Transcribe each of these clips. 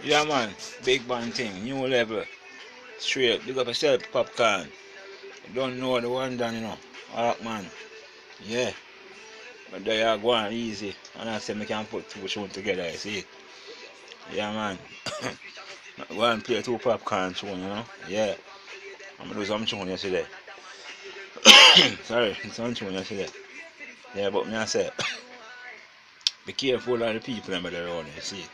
Yeah, man. Big band thing. New level. Straight. Big up yourself, popcorn. You don't know the one done, you know. Alright, man. Yeah. But there you go on easy. And I say we can put two shows together, you see. Yeah, man. Go and play two popcorn tune, you know. Yeah. I'm gonna do some tune yesterday. Sorry, some tune yesterday. Yeah, but me I say, be careful of the people that are around you, see.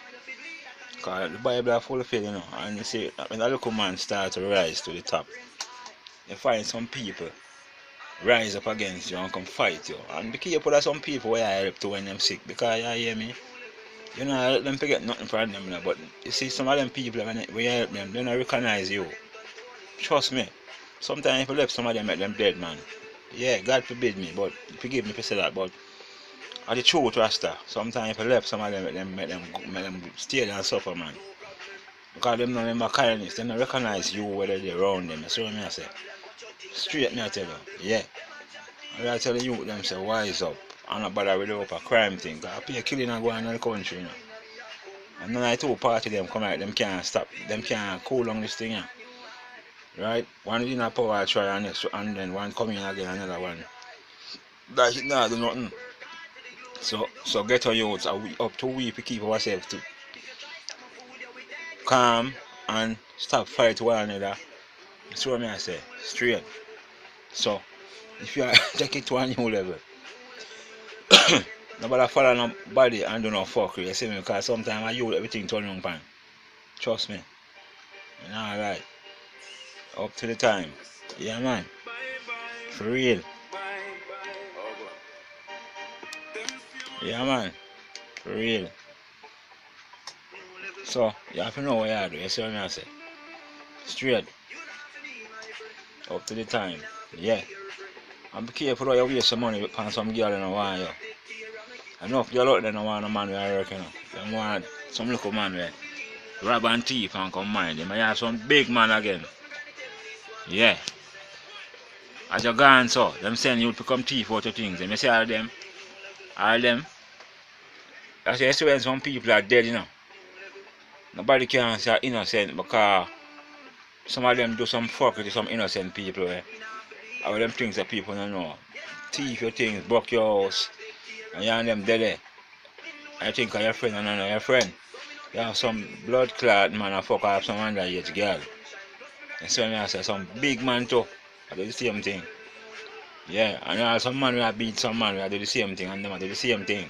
Because the Bible are full of it, you know. And you see, when a little man starts to rise to the top, you find some people rise up against you and come fight you. And be careful of some people where I help to when them sick. Because you hear me? You know, I let them forget nothing from them, you know, but you see, some of them people, when you help them, they don't recognize you. Trust me. Sometimes if you left some of them, make them dead, man. Yeah, God forbid me, but forgive me for say that, but I the truth, Rasta. Sometimes if you left some of them, make them stay there and suffer, man. Because them don't remember kindness, they don't recognize you whether they're around them. That's what I say. Straight me, I tell you. Yeah. I tell the youth them say wise up. I'm not bother with up a crime thing. Cause I pay killing and go on in the country, you know. And then I two party them come out, them can't stop, them can't cool on this thing, yeah. Right? One in a power try and next and then one coming again, another one. That it not do nothing. So get our youths up to we to keep ourselves to calm and stop fight one another. That's what I say. Straight. So if you are take it to a new level. Nobody follow nobody and do no fuckery, you see me? Because sometimes I use everything turn on pan. Trust me. You know, alright. Up to the time. Yeah, man. For real. Yeah, man. For real. So, you have to know what you do. You see what I say? Straight. Up to the time. Yeah. And be careful how you waste some money on some girl in a while, yo. Enough girl out there don't want no man who I work, you know. They want some little man where rob and thief and come mind. They might have some big man again. Yeah. As you gone so, them send you to come thief out of things. And you see all them, that's why you see when some people are dead, you know. Nobody can say innocent because some of them do some fuck with some innocent people. All them things that people don't know. Thief your things, broke your house, and you and them dead there. I think of your friend and your friend. You have some blood clot man and fuck up some underage girl. And so I say some big man too. I do the same thing. Yeah, and you have some man who beat some man who do the same thing and them do the same thing.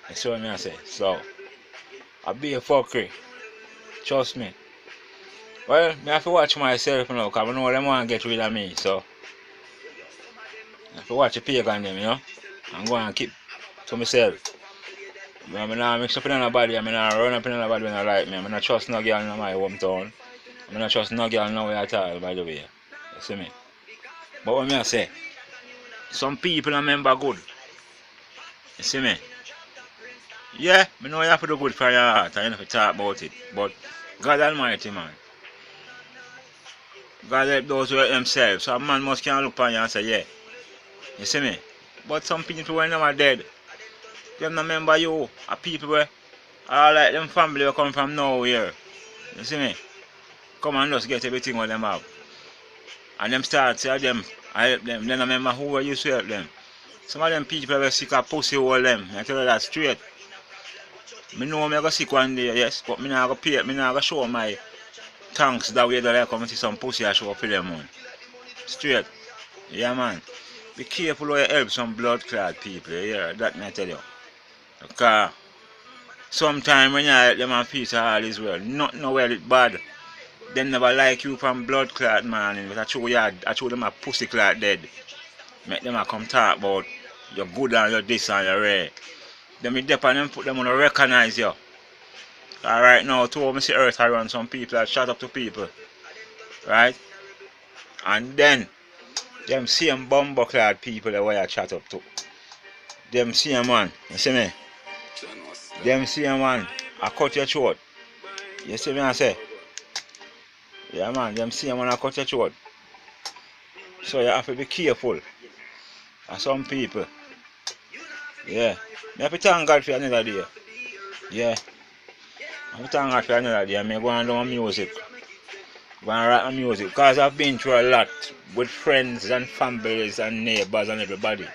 And so I say. So I be a fuckery. Trust me. Well, I have to watch myself now because I know them want to get rid of me. So I have to watch the pagan them, you know. And go and keep to myself. I'm not mix up in nobody, I'm not run up in nobody when I like me. I'm not trust no girl in my hometown. I'm not trust no girl nowhere at all, by the way. You see me? But what I say, some people remember good. You see me? Yeah, I know you have to do good for your heart and you have to talk about it. But God Almighty, man. God help those who help themselves. So a man must can look upon you and say, yeah. You see me? But some people when they are dead, them not remember you. A people where all like them family will come from nowhere. You see me? Come and just get everything what them have. And them start say them, I help them. Then I remember who I used to help them. Some of them people will sick of pussy all them. I tell you that straight. I know I'm going to sick one day, yes, but I'm not going to pay, I'm not going to show my thanks that way that I come and see some pussy I show up for them, man. Straight. Yeah, man. Be careful how you help some blood clot people, yeah, that I tell you. Because sometimes when you help them and peace all is well, nothing well is bad. They never like you from blood clot, man. But I show them a pussy clot dead. Make them a come talk about you're good and you're this and you're rare. Them be dep and them put them on to recognize you. Alright now, two of me see earth around some people that shut up to people. Right? And then them same bumbo clad people that way I chat up to. Them same man, you see me? Them same man, I cut your throat. You see me I say? Yeah man, them same man I cut your throat. So you have to be careful of some people. Yeah. I have to thank God for another day. Yeah. I'm thanking God for another day. I'm going to do my music. Going to write my music. Because I've been through a lot with friends and families and neighbors and everybody.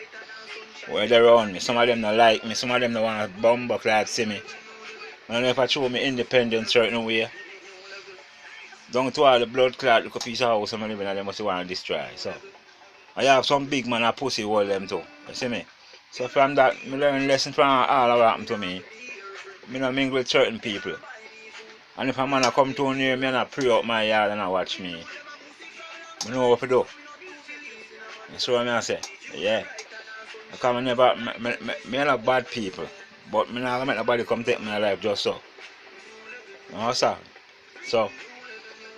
Where they're around me. Some of them don't like me. Some of them don't want to bumble clad see me. And if I show me independence certain way, down to all the blood clot look a piece of house and living and they must want to destroy. So I have some big man a pussy hold them too. You see me? So from that I learn lesson from all that happened to me. I don't mingle with certain people. And if a man come too near me and I pray up my yard and I watch me, I know what to do. You see what I say? Yeah. Because I never, I love bad people. But I never make nobody come take my life just so. You understand? So,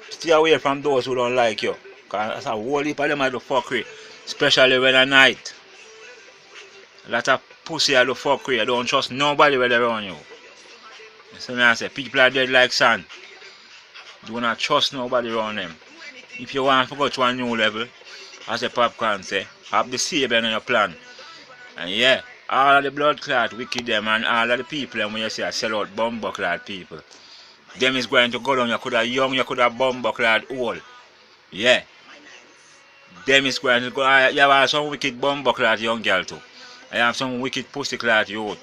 stay away from those who don't like you. Because that's a whole heap of them I do fuckery. Especially when at night. A lot of pussy I do fuckery. I don't trust nobody when they're around you. You see what I say? People are dead like sand. Do not trust nobody around them. If you want to go to a new level, as a popcorn say, have the Savior in your plan. And yeah, all of the blood clot wicked them and all of the people and when you say I sell out bumbo clot people, them is going to go down. You could have young, you could have bumbo clot old. Yeah. Them is going to go. You have some wicked bumbo clot young girl too. I have some wicked pussy clot youth.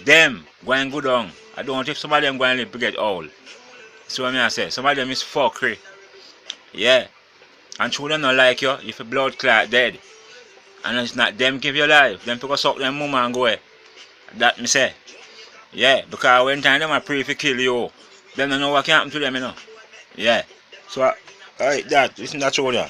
Them going go down. I don't think some of them going to live to get old. See what I say? Some of them is fuckery. Yeah. And true them not like you if a blood clot dead. And it's not them give you life. Them people suck them mama and go away. That me say. Yeah. Because when time them I pray for kill you, them don't know what can happen to them, you know. Yeah. So alright that, listen that show there.